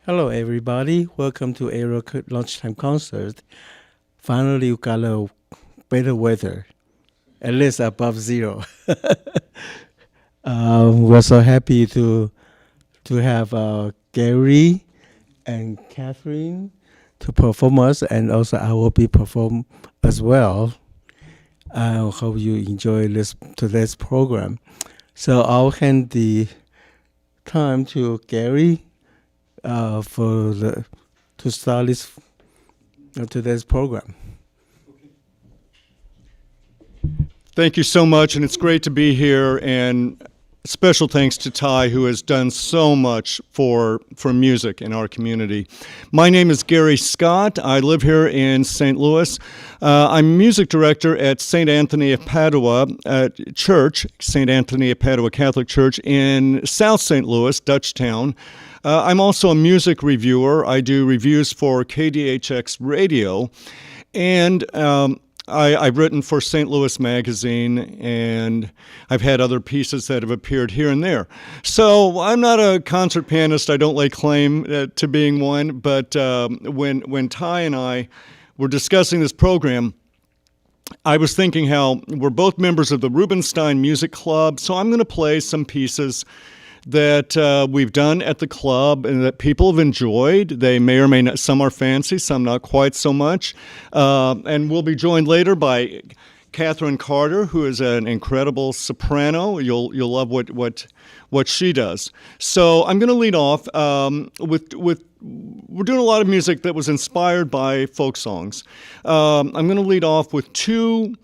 Hello, everybody. Welcome to Ariel Lunchtime Concert. Finally, we got a better weather, at least above zero. We're so happy to have Gary and Catherine to perform us, and also I will be perform as well. I hope you enjoy today's program. So I'll hand the time to Gary to start today's program. Thank you so much, and it's great to be here. And special thanks to Tai, who has done so much for music in our community. My name is Gary Scott. I live here in St. Louis. I'm music director at St. Anthony of Padua Church, St. Anthony of Padua Catholic Church in South St. Louis, Dutchtown. I'm also a music reviewer. I do reviews for KDHX Radio, and I've written for St. Louis Magazine, and I've had other pieces that have appeared here and there. So I'm not a concert pianist. I don't lay claim to being one, but when Tai and I were discussing this program, I was thinking how we're both members of the Rubinstein Music Club, so I'm going to play some pieces that we've done at the club and that people have enjoyed. They may or may not, some are fancy, some not quite so much. And we'll be joined later by Catherine Carter, who is an incredible soprano. You'll love what she does. So I'm going to lead off with we're doing a lot of music that was inspired by folk songs. I'm going to lead off with two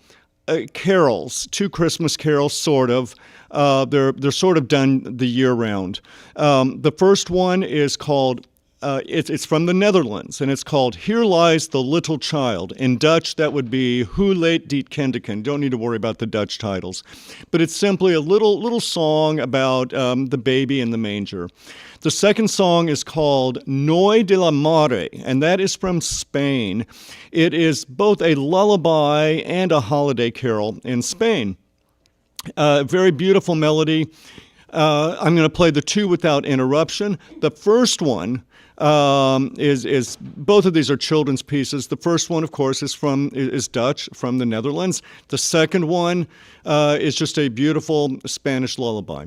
carols, two Christmas carols, sort of. They're sort of done the year round. The first one is called, it's from the Netherlands, and it's called Here Lies the Little Child. In Dutch, that would be Hoe leit kindeken. Don't need to worry about the Dutch titles. But it's simply a little song about the baby in the manger. The second song is called Noi de la Mare, and that is from Spain. It is both a lullaby and a holiday carol in Spain. Very beautiful melody. I'm going to play the two without interruption. The first one is both of these are children's pieces. The first one, of course, is Dutch, from the Netherlands. The second one is just a beautiful Spanish lullaby.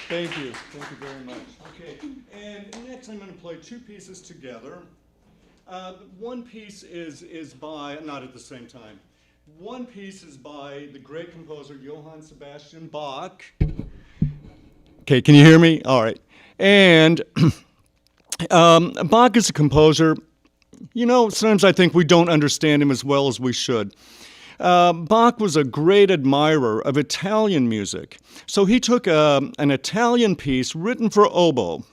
Thank you. Thank you very much. Okay, and next I'm going to play two pieces together. One piece is by, not at the same time, one piece is by the great composer Johann Sebastian Bach. Okay, can you hear me? All right. And Bach is a composer, you know, sometimes I think we don't understand him as well as we should. Bach was a great admirer of Italian music. So he took an Italian piece written for oboe,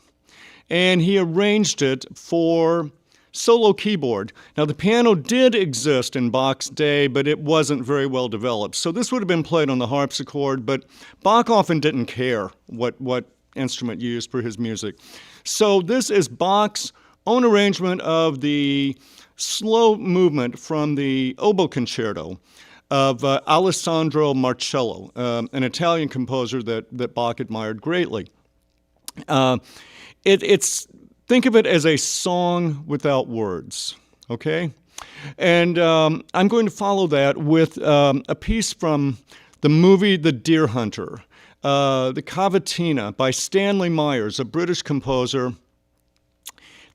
and he arranged it for solo keyboard. Now, the piano did exist in Bach's day, but it wasn't very well developed. So this would have been played on the harpsichord, but Bach often didn't care what instrument used for his music. So this is Bach's own arrangement of the slow movement from the oboe concerto of Alessandro Marcello, an Italian composer that Bach admired greatly. Think of it as a song without words, okay? And I'm going to follow that with a piece from the movie The Deer Hunter, the Cavatina by Stanley Myers, a British composer.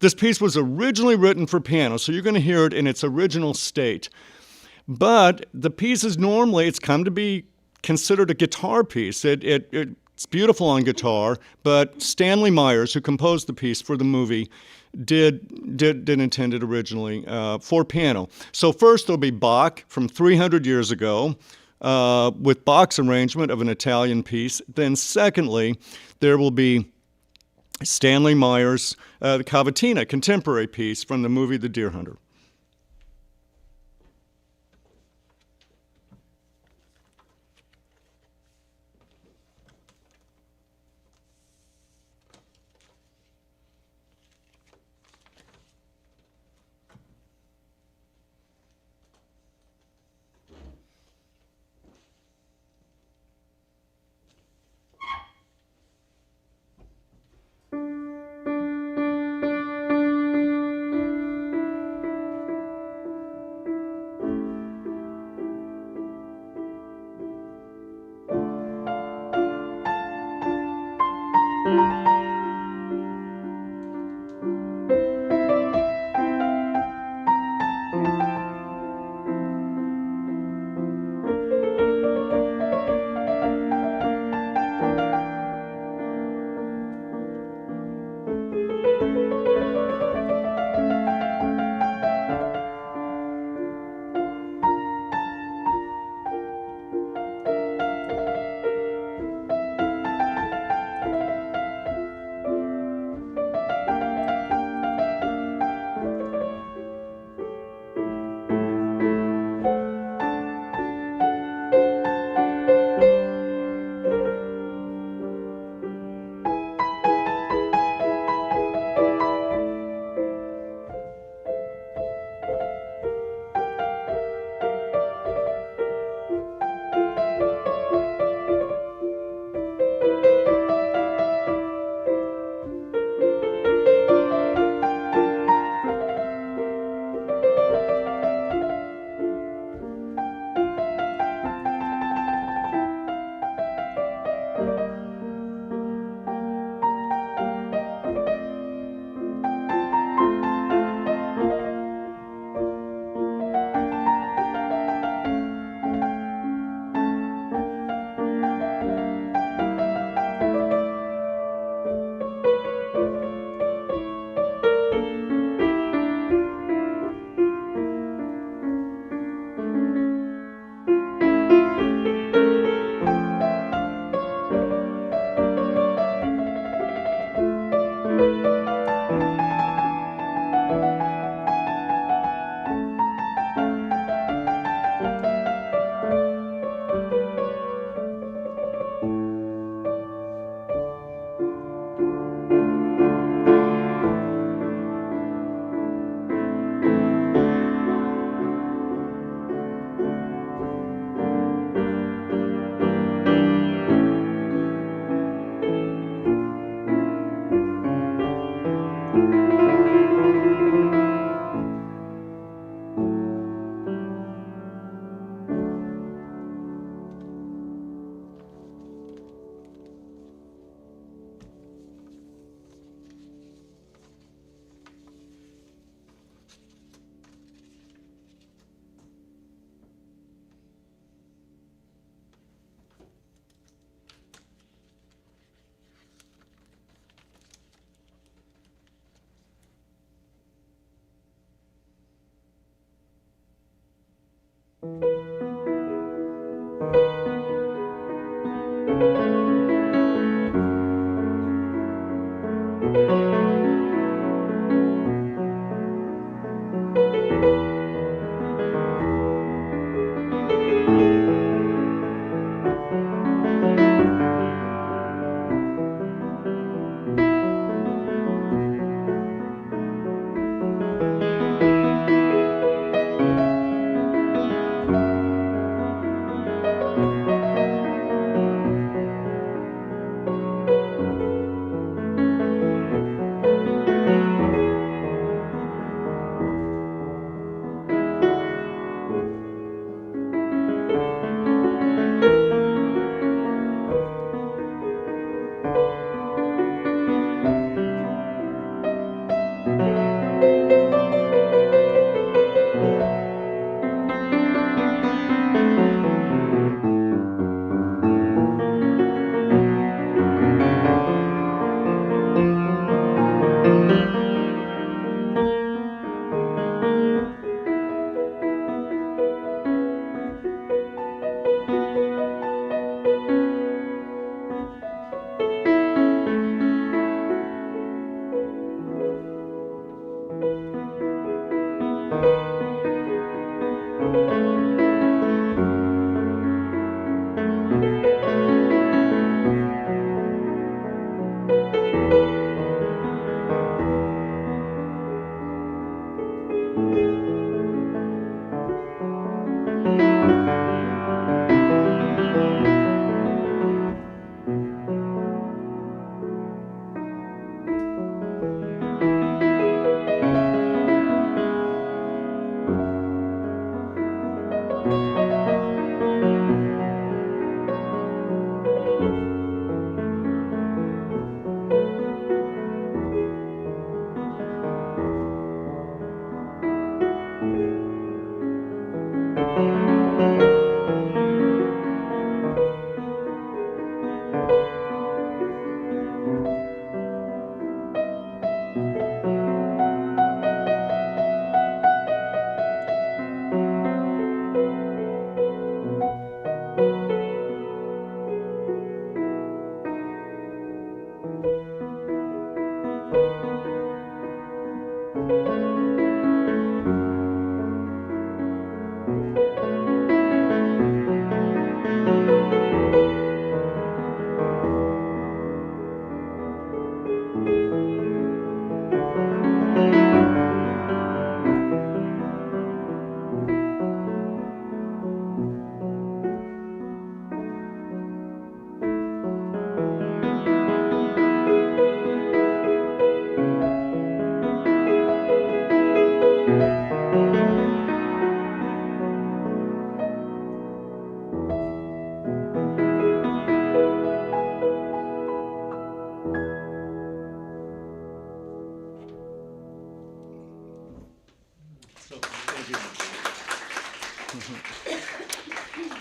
This piece was originally written for piano, so you're going to hear it in its original state. But the piece is normally, it's come to be considered a guitar piece. It's beautiful on guitar, but Stanley Myers, who composed the piece for the movie, did intend it originally for piano. So first there'll be Bach from 300 years ago with Bach's arrangement of an Italian piece. Then secondly, there will be Stanley Myers, the Cavatina, contemporary piece from the movie The Deer Hunter.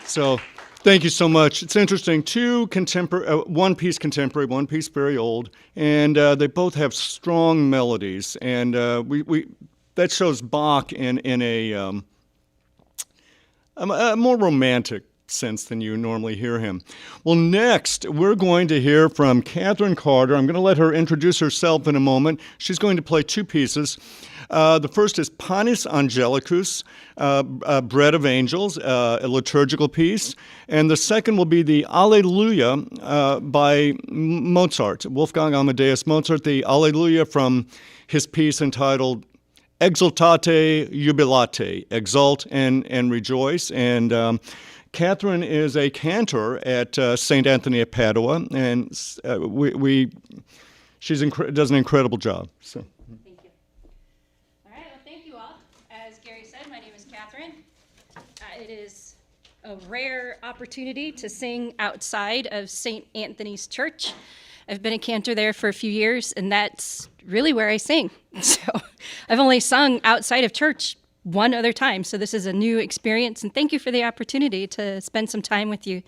So thank you so much. It's interesting. Two contemporary, one piece contemporary, one piece very old, and they both have strong melodies. And we that shows Bach in a more romantic sense than you normally hear him. Well, next, we're going to hear from Catherine Carter. I'm going to let her introduce herself in a moment. She's going to play two pieces. The first is Panis Angelicus, Bread of Angels, a liturgical piece. And the second will be the Alleluia by Mozart, Wolfgang Amadeus Mozart, the Alleluia from his piece entitled Exultate Jubilate, Exult and Rejoice. And Catherine is a cantor at St. Anthony of Padua, and she does an incredible job. So. Thank you. All right, well, thank you all. As Gary said, my name is Catherine. It is a rare opportunity to sing outside of St. Anthony's Church. I've been a cantor there for a few years, and that's really where I sing. So I've only sung outside of church one other time, so this is a new experience, and thank you for the opportunity to spend some time with you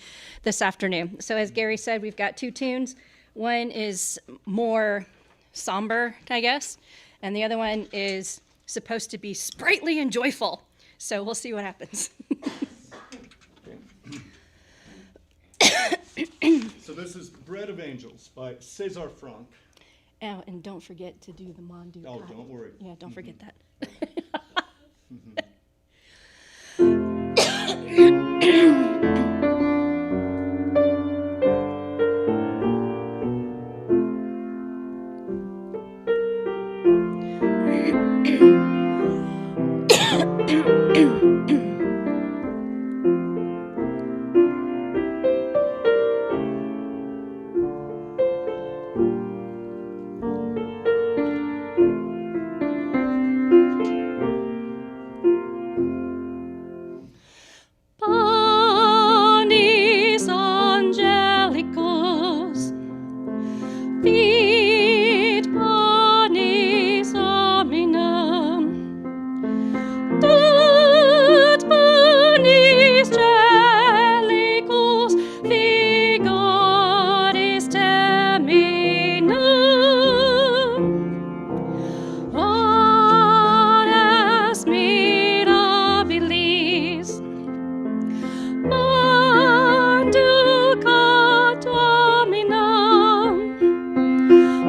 this afternoon. So as Gary said, we've got two tunes. One is more somber, I guess, and the other one is supposed to be sprightly and joyful. So we'll see what happens. So this is Bread of Angels by Cesar Franck. Oh, and don't forget to do the Mon du Oh, Pas. don't worry. Yeah, don't forget that. Panis Angelicus, fit panis hominum, tut panis celicus, figoris terminum, horas mirabilis, manducat hominum,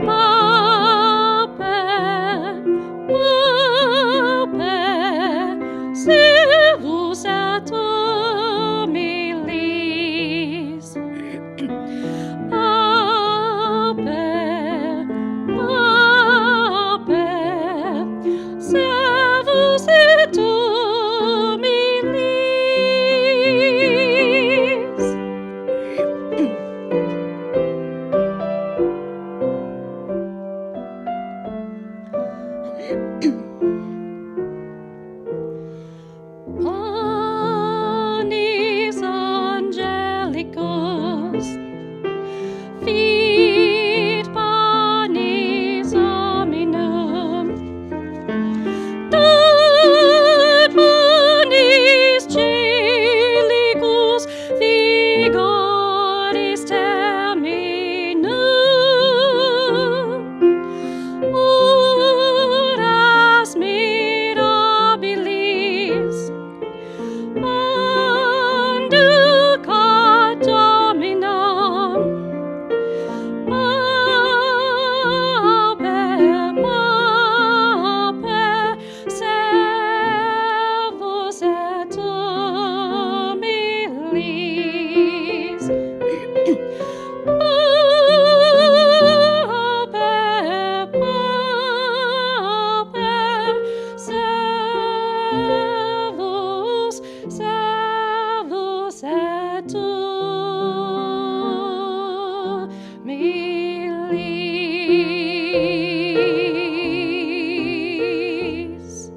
pauper, servus et humilis, pauper, servus et humilis. Panis Angelicus, fit panis hominum, tut panis celicus, figoris terminum, horas mirabilis, manducat hominum, pauper, servus et humilis, pauper, servus et humilis.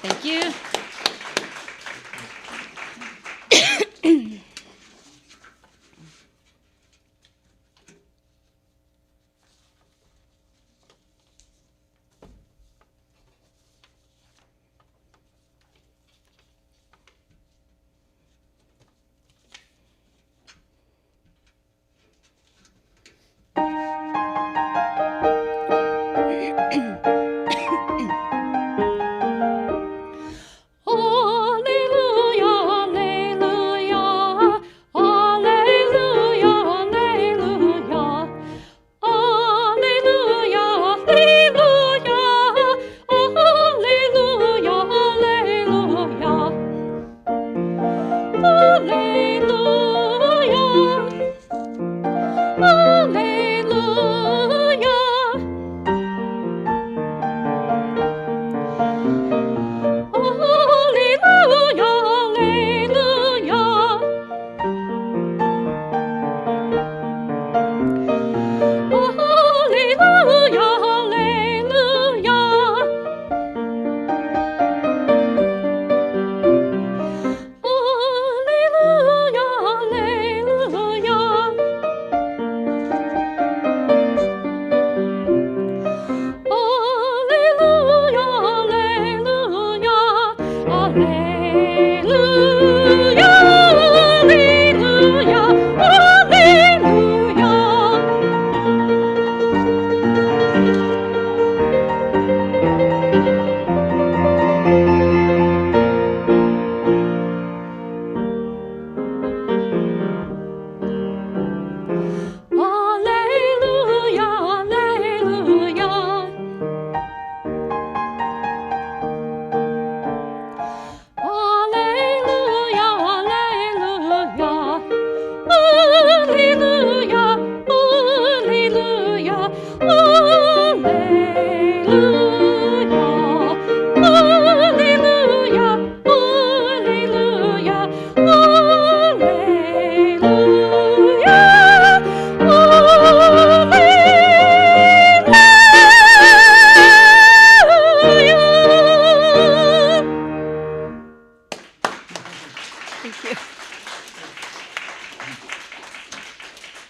Thank you.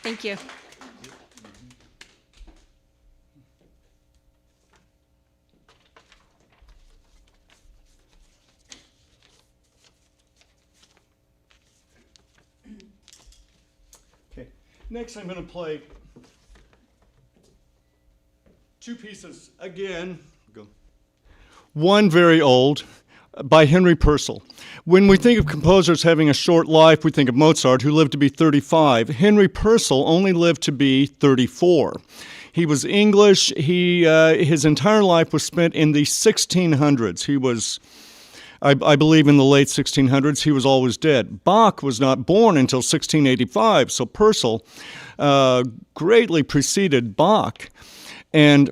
Thank you. Okay. Next, I'm going to play two pieces again. Go. One very old by Henry Purcell. When we think of composers having a short life, we think of Mozart, who lived to be 35. Henry Purcell only lived to be 34. He was English. His entire life was spent in the 1600s. He was, I believe, in the late 1600s. He was always dead. Bach was not born until 1685, so Purcell greatly preceded Bach. And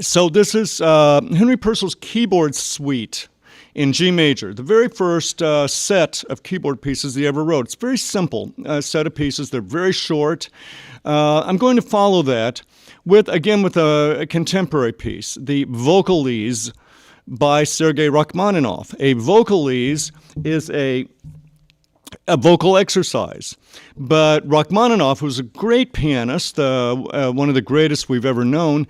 so this is Henry Purcell's keyboard suite in G major, the very first set of keyboard pieces he ever wrote. It's a very simple set of pieces. They're very short. I'm going to follow that with a contemporary piece, the Vocalise by Sergei Rachmaninoff. A Vocalise is a vocal exercise. But Rachmaninoff, who's a great pianist, one of the greatest we've ever known,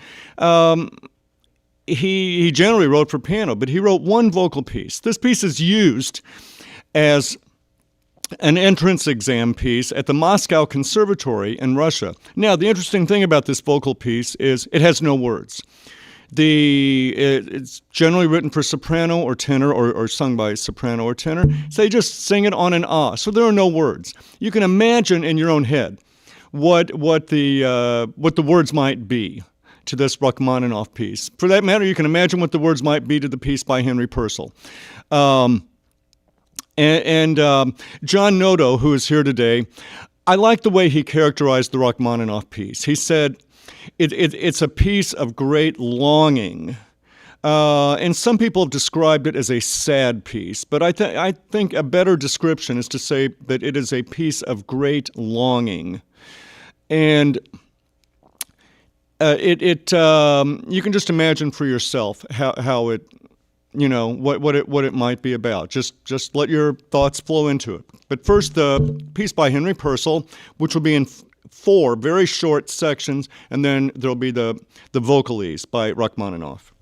he generally wrote for piano, but he wrote one vocal piece. This piece is used as an entrance exam piece at the Moscow Conservatory in Russia. Now, the interesting thing about this vocal piece is it has no words. It's generally written for soprano or tenor, or sung by soprano or tenor. So they just sing it on an ah. So there are no words. You can imagine in your own head what the words might be to this Rachmaninoff piece. For that matter, you can imagine what the words might be to the piece by Henry Purcell. John Noto, who is here today, I like the way he characterized the Rachmaninoff piece. He said, it's a piece of great longing. And some people have described it as a sad piece, but I think a better description is to say that it is a piece of great longing. And you can just imagine for yourself how it, what it might be about. Just let your thoughts flow into it. But first, the piece by Henry Purcell, which will be in 4 very short sections, and then there'll be the Vocalise by Rachmaninoff.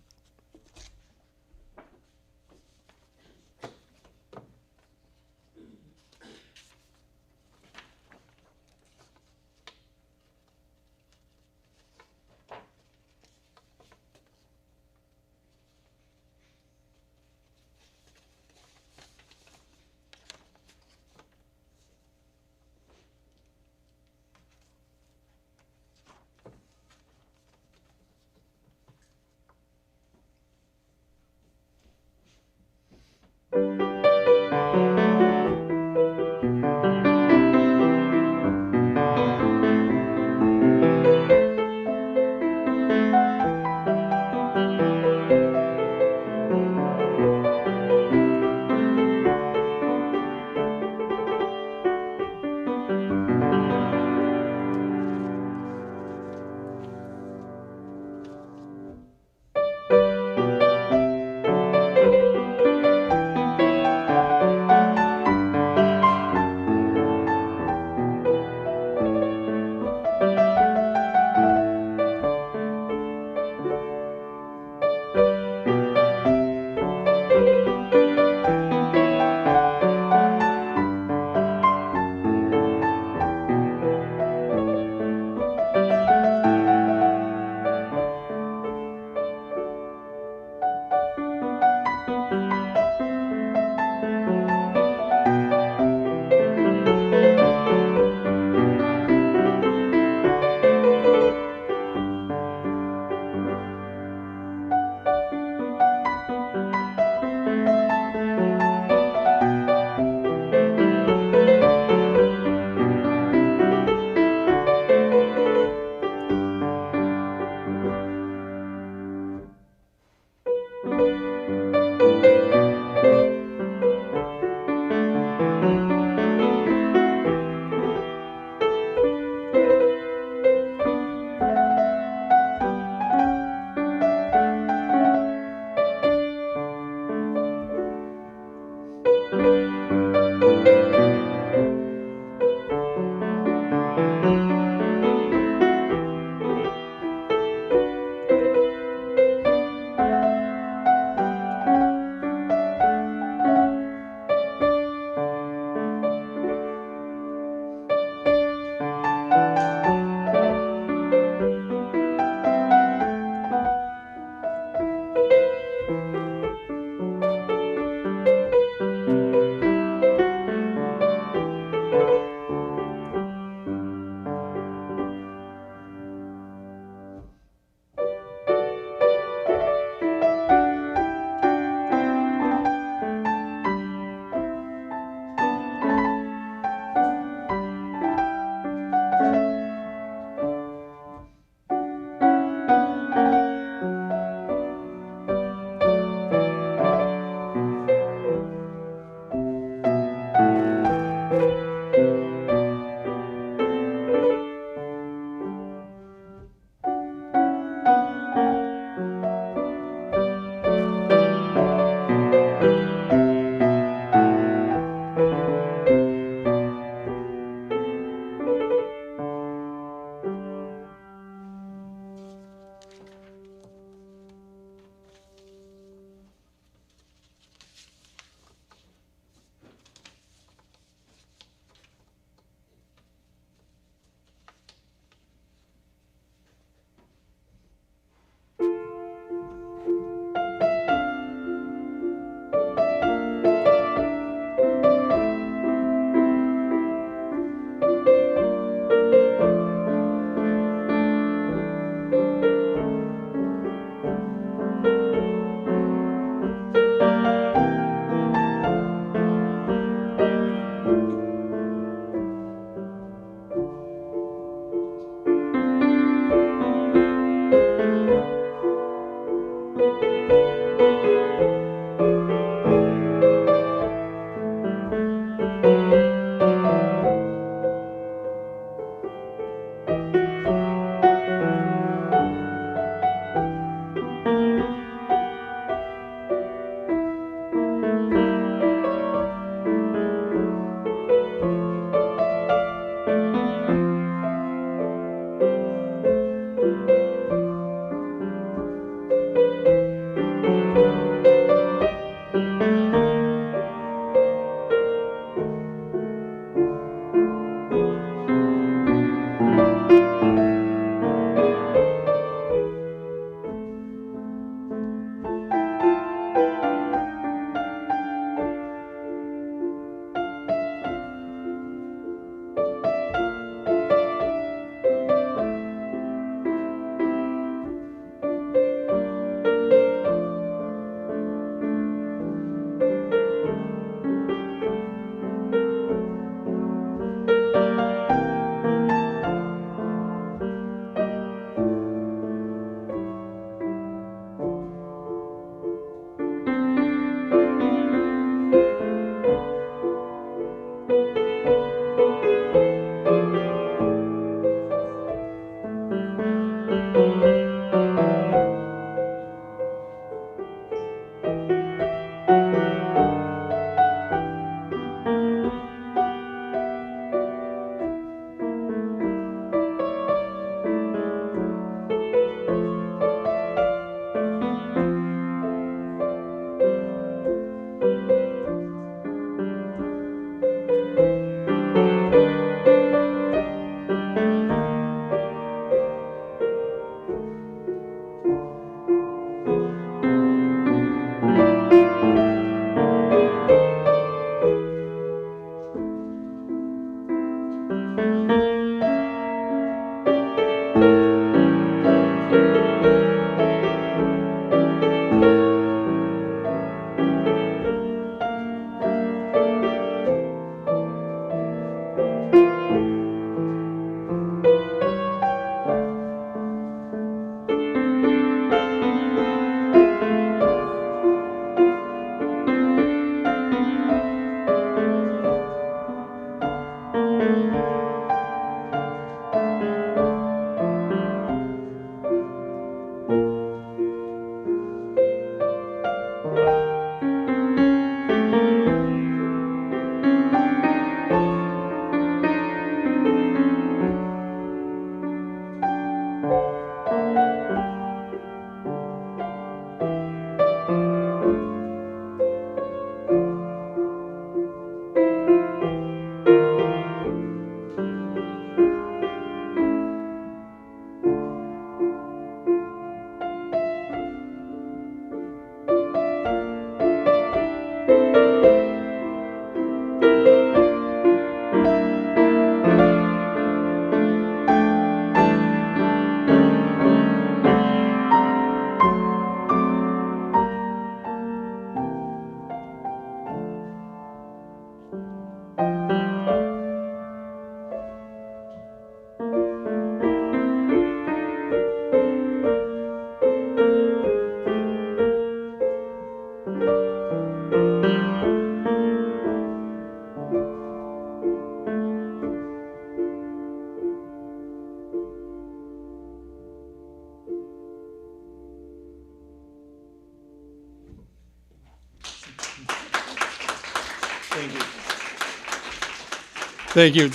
Thank you.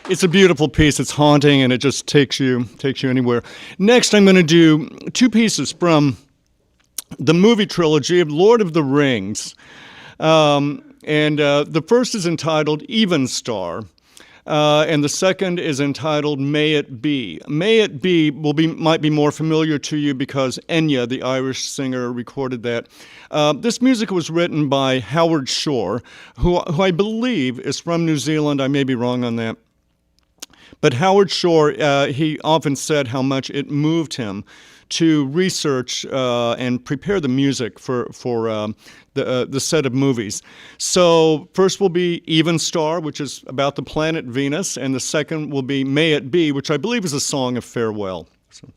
It's a beautiful piece. It's haunting, and it just takes you anywhere. Next, I'm going to do two pieces from the movie trilogy of Lord of the Rings. The first is entitled Evenstar, and the second is entitled May It Be. May It Be might be more familiar to you because Enya, the Irish singer, recorded that. This music was written by Howard Shore, who I believe is from New Zealand. I may be wrong on that. But Howard Shore, he often said how much it moved him to research and prepare the music for the set of movies. So first will be Evenstar, which is about the planet Venus, and the second will be May It Be, which I believe is a song of farewell. So.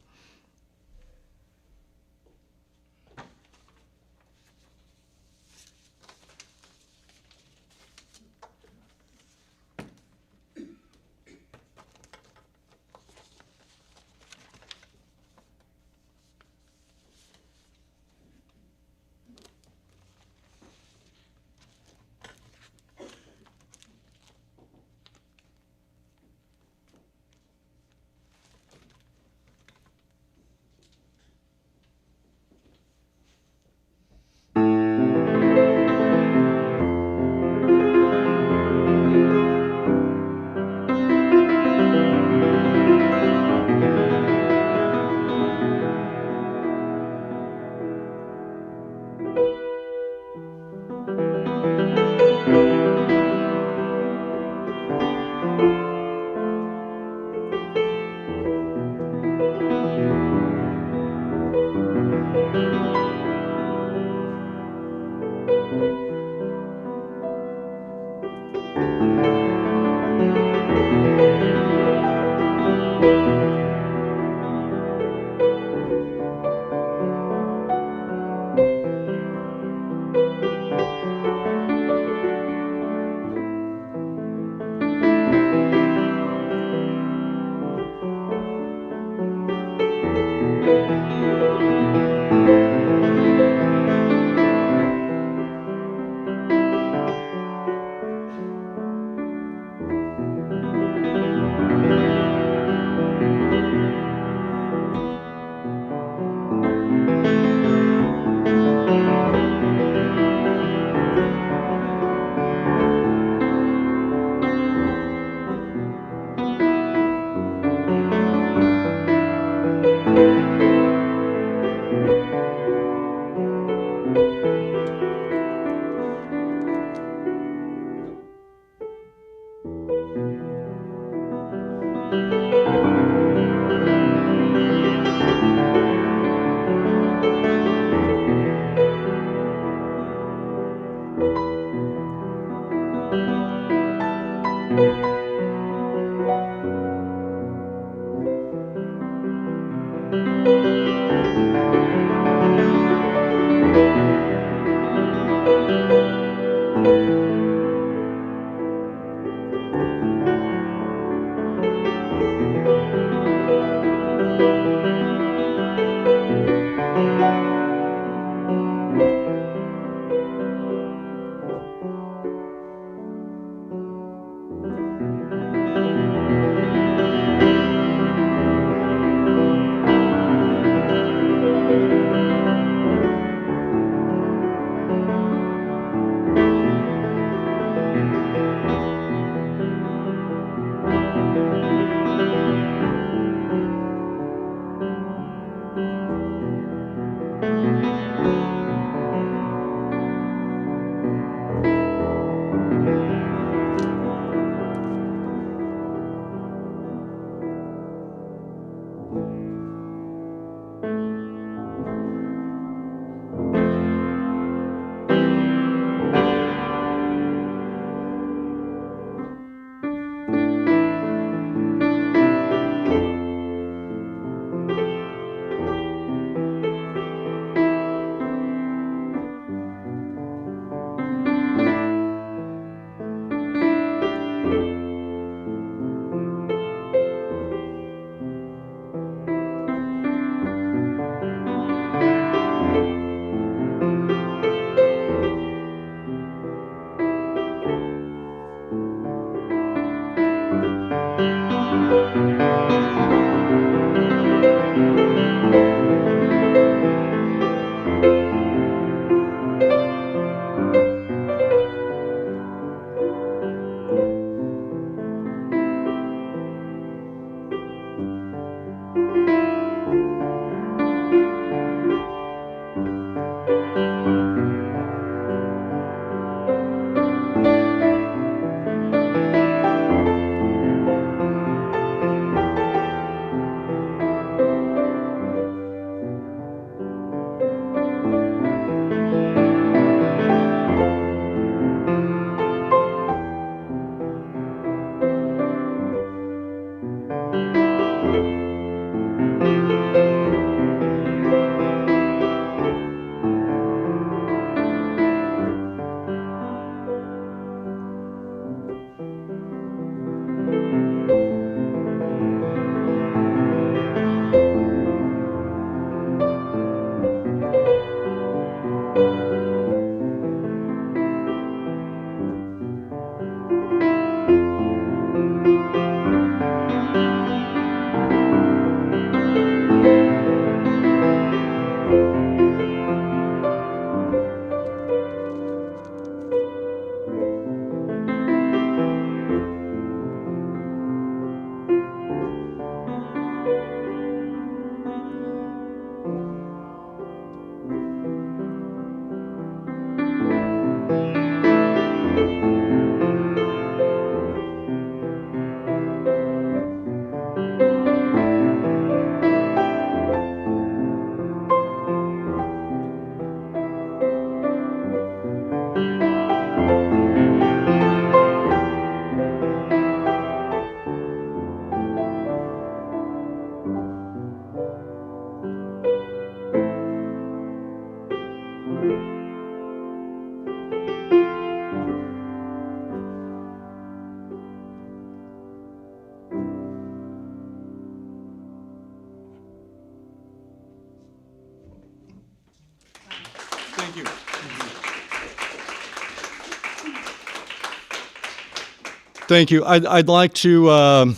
Thank you. I'd like to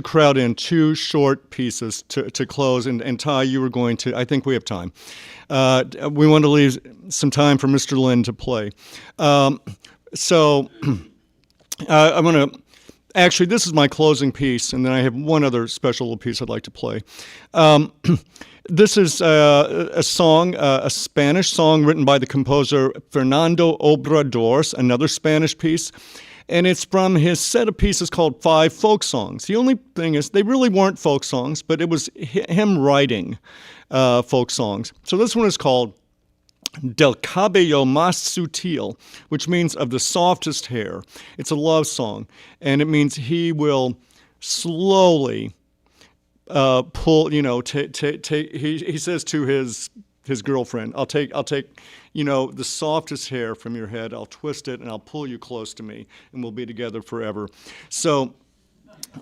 crowd in two short pieces to close. And Tai, you were going to. I think we have time. We want to leave some time for Mr. Lin to play. So I'm going to. Actually, this is my closing piece, and then I have one other special little piece I'd like to play. This is a song, a Spanish song written by the composer Fernando Obradors, another Spanish piece, and it's from his set of pieces called Five Folk Songs. The only thing is, they really weren't folk songs, but it was him writing folk songs. So this one is called Del cabello más sutil, which means of the softest hair. It's a love song, and it means he will slowly pull. He says to his girlfriend, "I'll take the softest hair from your head. I'll twist it and I'll pull you close to me, and we'll be together forever." So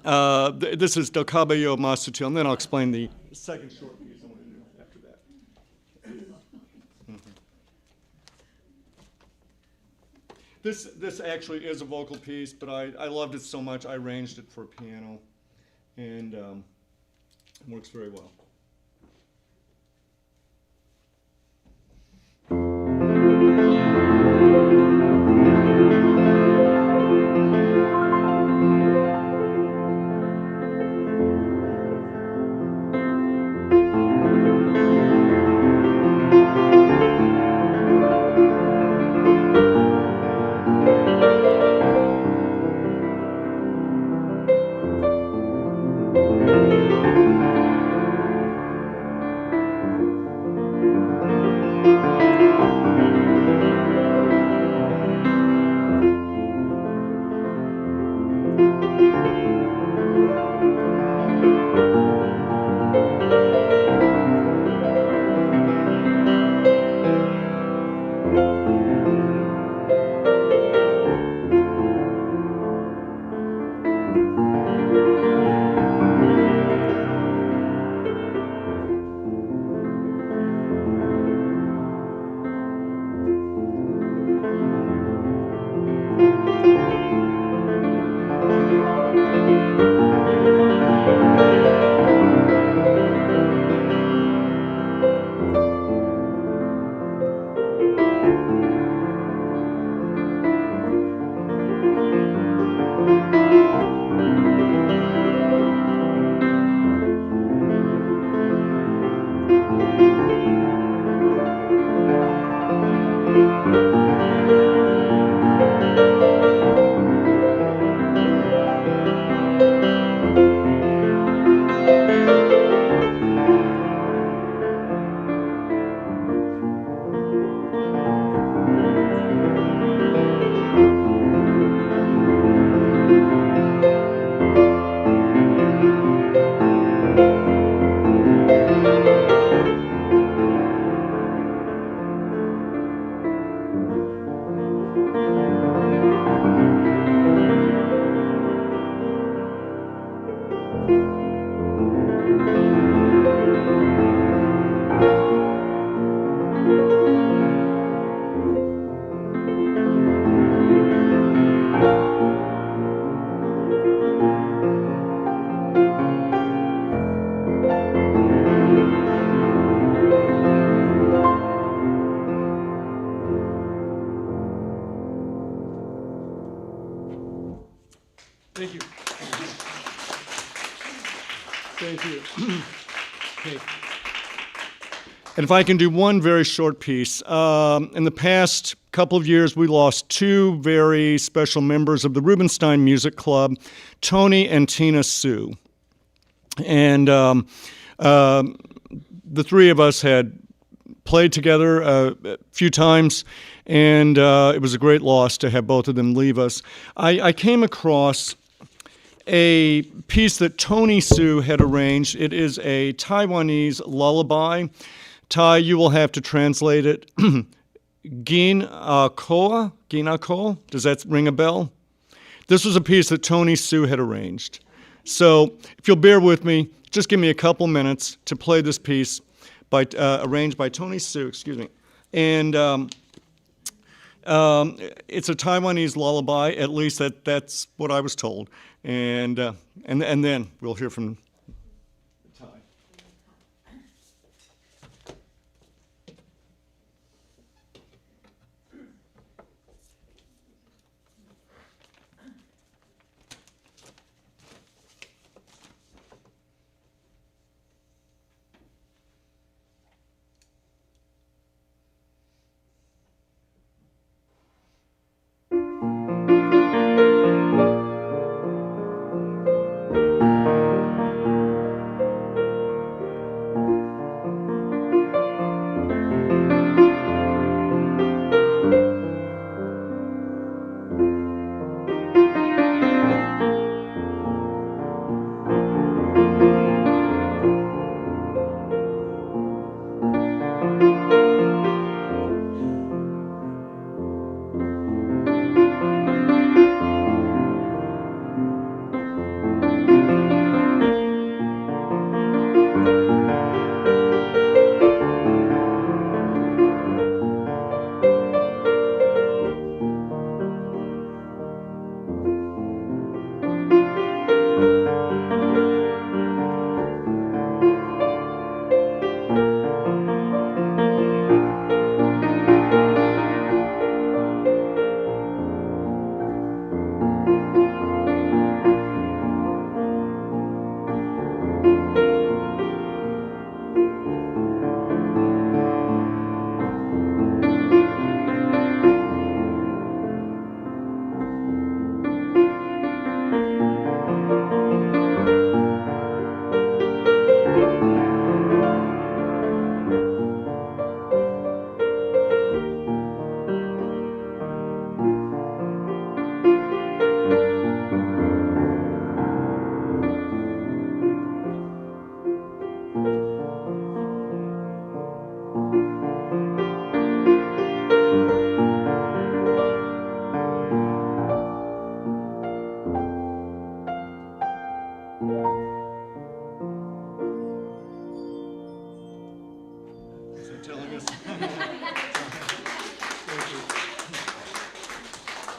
this is Del cabello más sutil, and then I'll explain the second short piece I want to do after that. This actually is a vocal piece, but I loved it so much I arranged it for piano, and it works very well. Thank you. Thank you. Okay. And if I can do one very short piece. In the past couple of years, we lost two very special members of the Rubinstein Music Club, Tony and Tina Sue. And the three of us had played together a few times, and it was a great loss to have both of them leave us. I came across a piece that Tony Sue had arranged. It is a Taiwanese lullaby. Tai, you will have to translate it. Gin-a-ko? Does that ring a bell? This was a piece that Tony Sue had arranged. So if you'll bear with me, just give me a couple minutes to play this piece arranged by Tony Sue, And It's a Taiwanese lullaby. At least that's what I was told. And then we'll hear from Tai.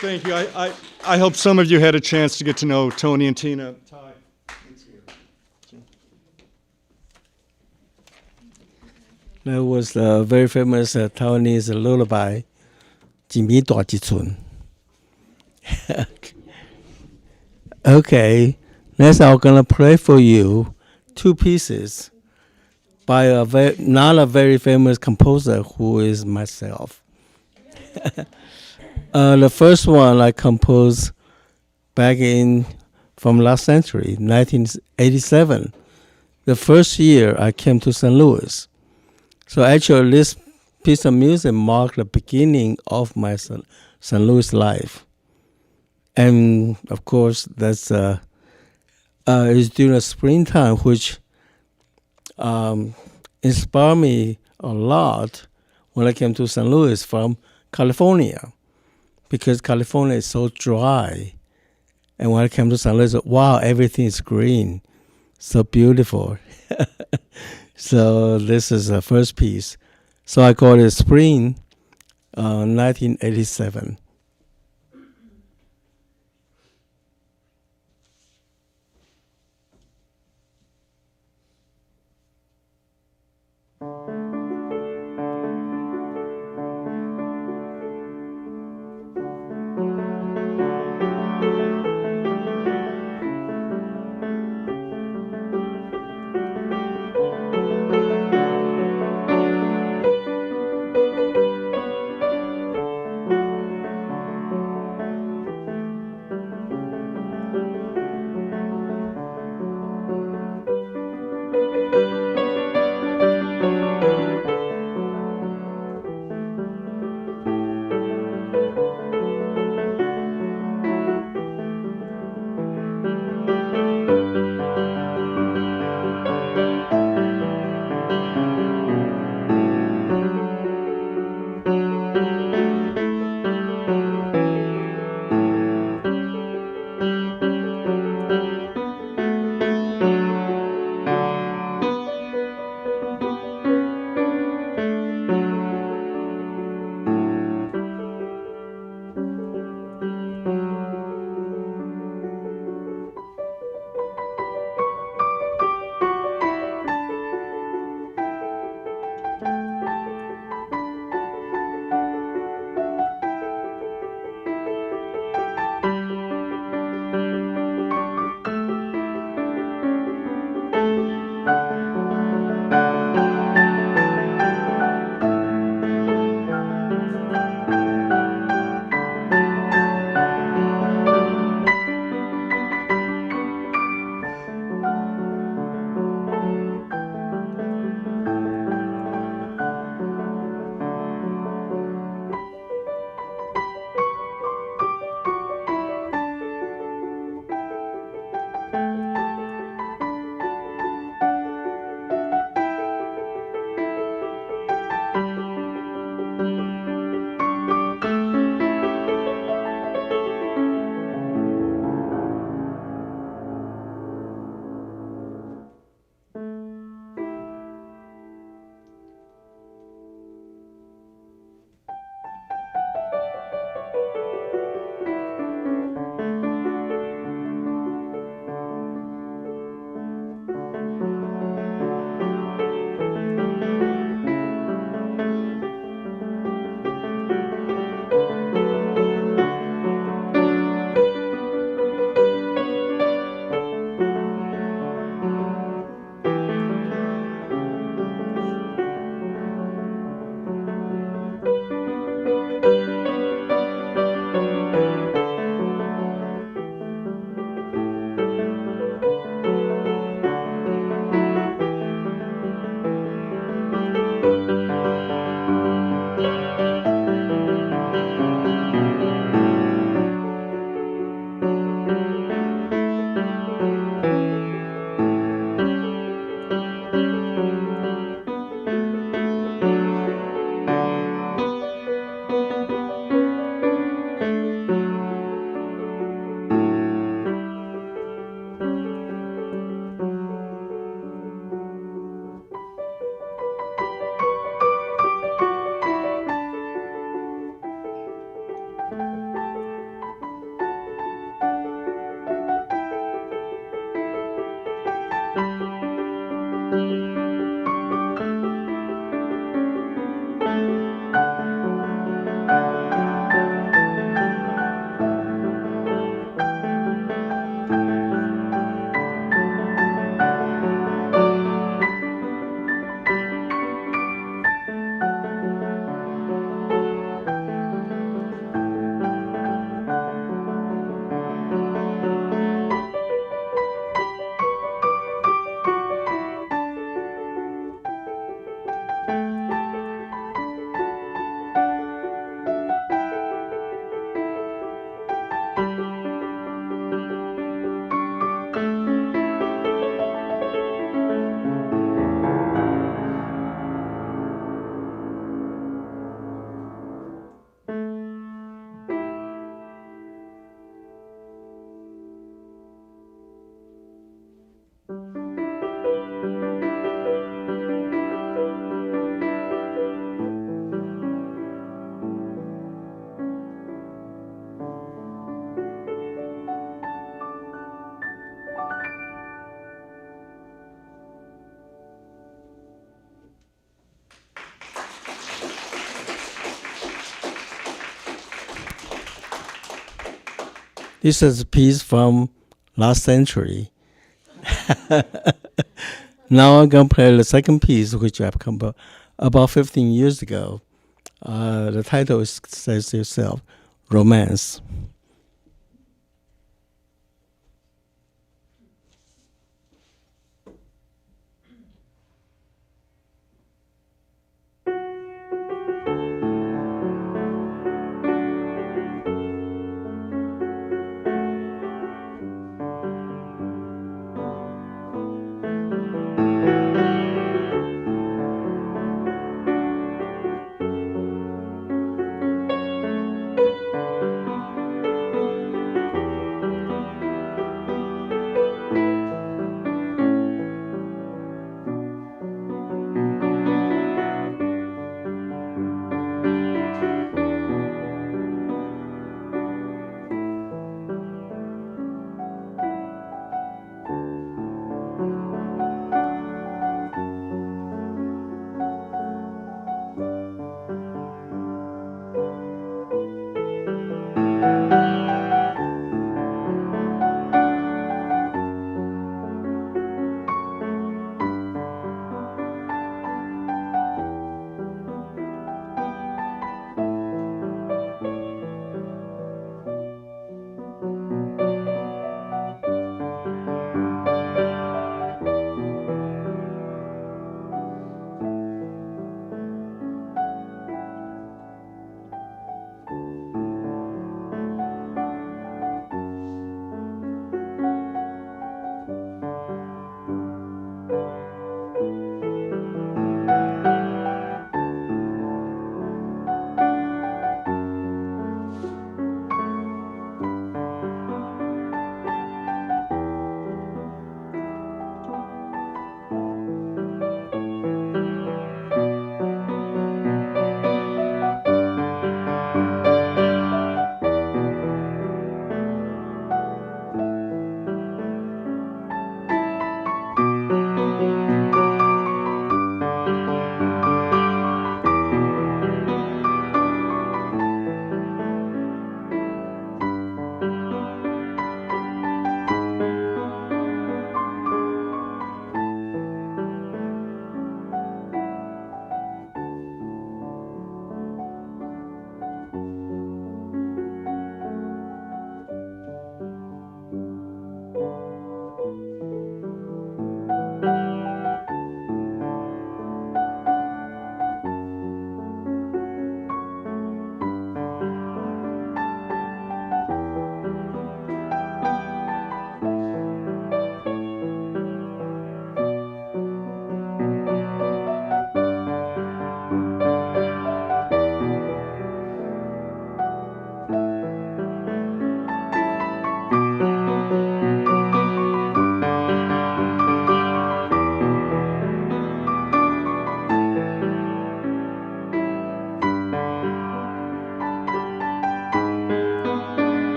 Thank you. I hope some of you had a chance to get to know Tony and Tina. Tai. That was a very famous Taiwanese lullaby, 一米大一寸. Okay, next I'm gonna play for you two pieces by not a very famous composer who is myself. The first one I composed back from last century, 1987. The first year I came to St. Louis. So actually this piece of music marked the beginning of my St. Louis life. And of course that's it's during the springtime, which inspired me a lot when I came to St. Louis from California. Because California is so dry. And when I came to St. Louis, wow, everything is green. So beautiful. So this is the first piece. So I call it Spring, 1987. This is a piece from last century. Now I'm going to play the second piece, which I've come up about 15 years ago. The title says itself, Romance.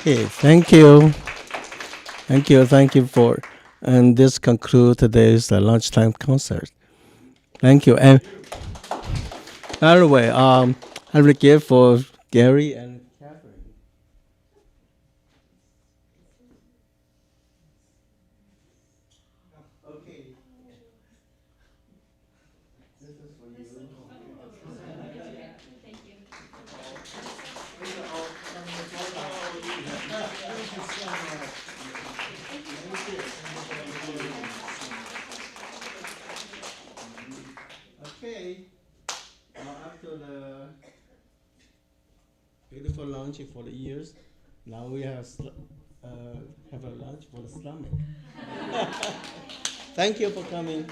Okay, thank you. Thank you for, and this concludes today's lunchtime concert. Thank you. And by the way, I will give for Gary and Catherine. Okay. lunch for the ears. Now we have a lunch for the stomach. Thank you for coming.